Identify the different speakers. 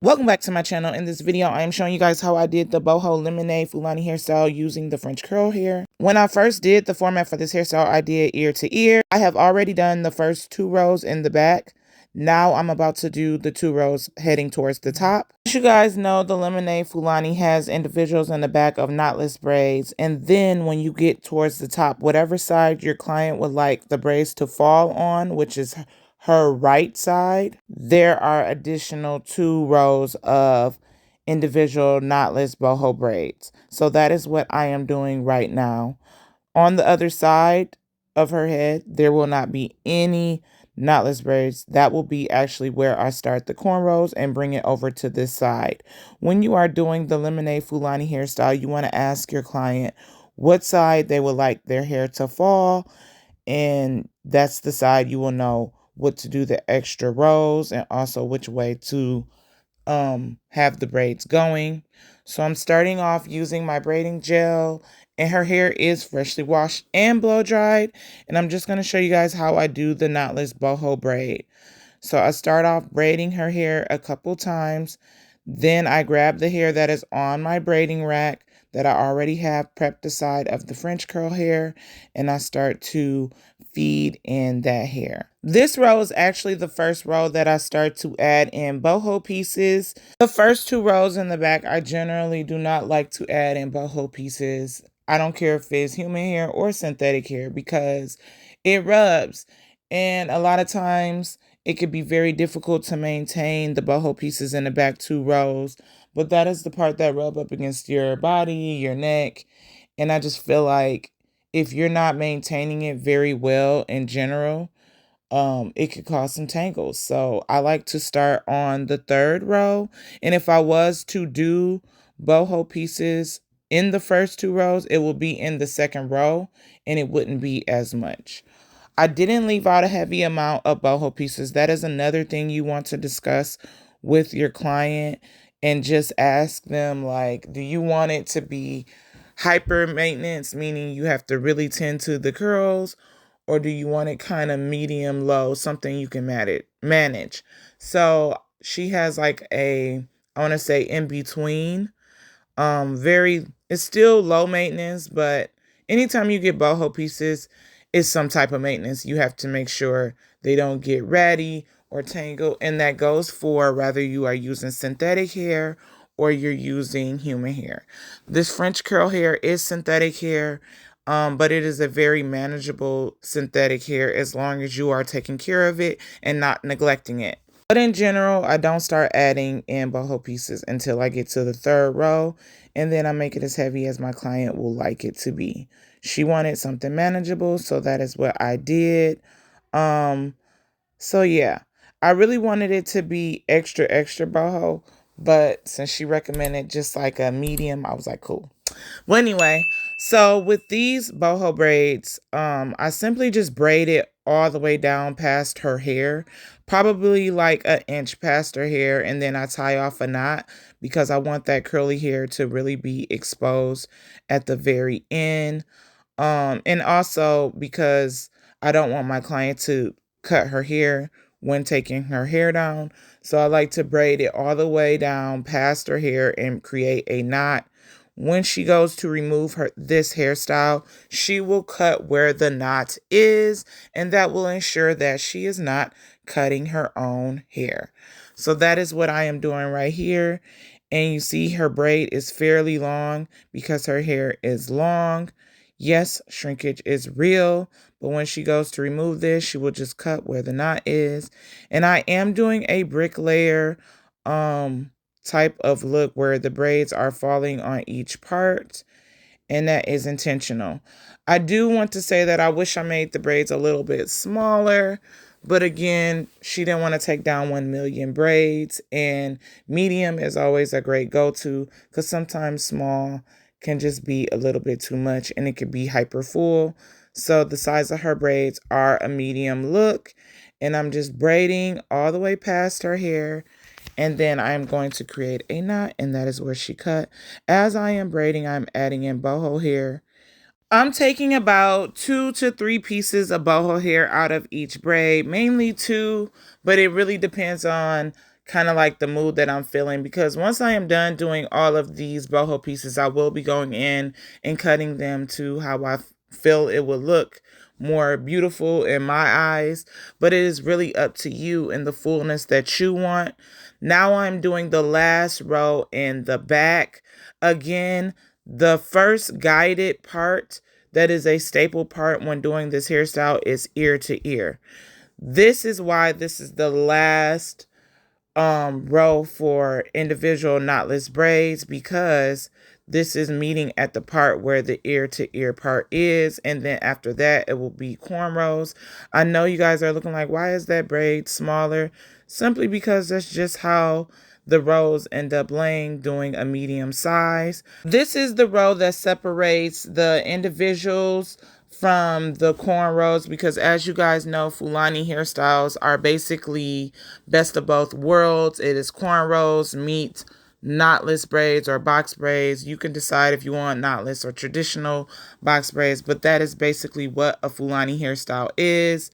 Speaker 1: Welcome back to my channel. In this video, I am showing you guys how I did the Boho Lemonade Fulani hairstyle using the French curl hair. When I first did the format for this hairstyle, I did ear to ear. I have already done the first 2 rows in the back. Now I'm about to do the 2 rows heading towards the top. As you guys know, the Lemonade Fulani has individuals in the back of knotless braids. And then when you get towards the top, whatever side your client would like the braids to fall on, which is her right side, there are additional 2 rows of individual knotless boho braids. So that is what I am doing right now. On the other side of her head, there will not be any knotless braids. That will be actually where I start the cornrows and bring it over to this side. When you are doing the Lemonade Fulani hairstyle, you want to ask your client what side they would like their hair to fall, and that's the side you will know what to do the extra rows and also which way to have the braids going. So I'm starting off using my braiding gel, and her hair is freshly washed and blow dried, and I'm just going to show you guys how I do the knotless boho braid. So I start off braiding her hair a couple times, then I grab the hair that is on my braiding rack that I already have prepped aside of the French curl hair, and I start to feed in that hair. This row is actually the first row that I start to add in boho pieces. The first 2 rows in the back, I generally do not like to add in boho pieces. I don't care if it's human hair or synthetic hair because it rubs. And a lot of times it could be very difficult to maintain the boho pieces in the back 2 rows. But that is the part that rub up against your body, your neck. And I just feel like if you're not maintaining it very well in general, it could cause some tangles. So I like to start on the 3rd row. And if I was to do boho pieces in the first 2 rows, it will be in the 2nd row and it wouldn't be as much. I didn't leave out a heavy amount of boho pieces. That is another thing you want to discuss with your client, and just ask them, like, do you want it to be hyper maintenance, meaning you have to really tend to the curls, or do you want it kind of medium low, something you can manage? So she has like I want to say in between. It's still low maintenance, but anytime you get boho pieces, it's some type of maintenance. You have to make sure they don't get ratty or tangle, and that goes for whether you are using synthetic hair or you're using human hair. This French curl hair is synthetic hair, but it is a very manageable synthetic hair as long as you are taking care of it and not neglecting it. But in general, I don't start adding in boho pieces until I get to the 3rd row, and then I make it as heavy as my client will like it to be. She wanted something manageable, so that is what I did. So yeah, I really wanted it to be extra, extra boho, but since she recommended just like a medium, I was like, cool. Well, anyway, so with these boho braids, I simply just braid it all the way down past her hair, probably like an inch past her hair, and then I tie off a knot because I want that curly hair to really be exposed at the very end. And also because I don't want my client to cut her hair when taking her hair down. So I like to braid it all the way down past her hair and create a knot. When she goes to remove this hairstyle, she will cut where the knot is, and that will ensure that she is not cutting her own hair. So that is what I am doing right here. And you see her braid is fairly long because her hair is long. Yes, shrinkage is real, but when she goes to remove this, she will just cut where the knot is. And I am doing a bricklayer type of look where the braids are falling on each part, and that is intentional. I do want to say that I wish I made the braids a little bit smaller, but again, she didn't want to take down 1 million braids, and medium is always a great go-to because sometimes small can just be a little bit too much and it could be hyper full. So the size of her braids are a medium look, and I'm just braiding all the way past her hair. And then I'm going to create a knot, and that is where she cut. As I am braiding, I'm adding in boho hair. I'm taking about 2 to 3 pieces of boho hair out of each braid, mainly 2, but it really depends on kind of like the mood that I'm feeling, because once I am done doing all of these boho pieces, I will be going in and cutting them to how I feel it will look more beautiful in my eyes. But it is really up to you and the fullness that you want. Now I'm doing the last row in the back. Again, the first guided part that is a staple part when doing this hairstyle is ear to ear. This is why this is the last row for individual knotless braids, because this is meeting at the part where the ear to ear part is, and then after that it will be cornrows. I know you guys are looking like, why is that braid smaller? Simply because that's just how the rows end up laying doing a medium size. This is the row that separates the individuals from the cornrows, because as you guys know, Fulani hairstyles are basically best of both worlds. It is cornrows meet knotless braids or box braids. You can decide if you want knotless or traditional box braids, but that is basically what a Fulani hairstyle is.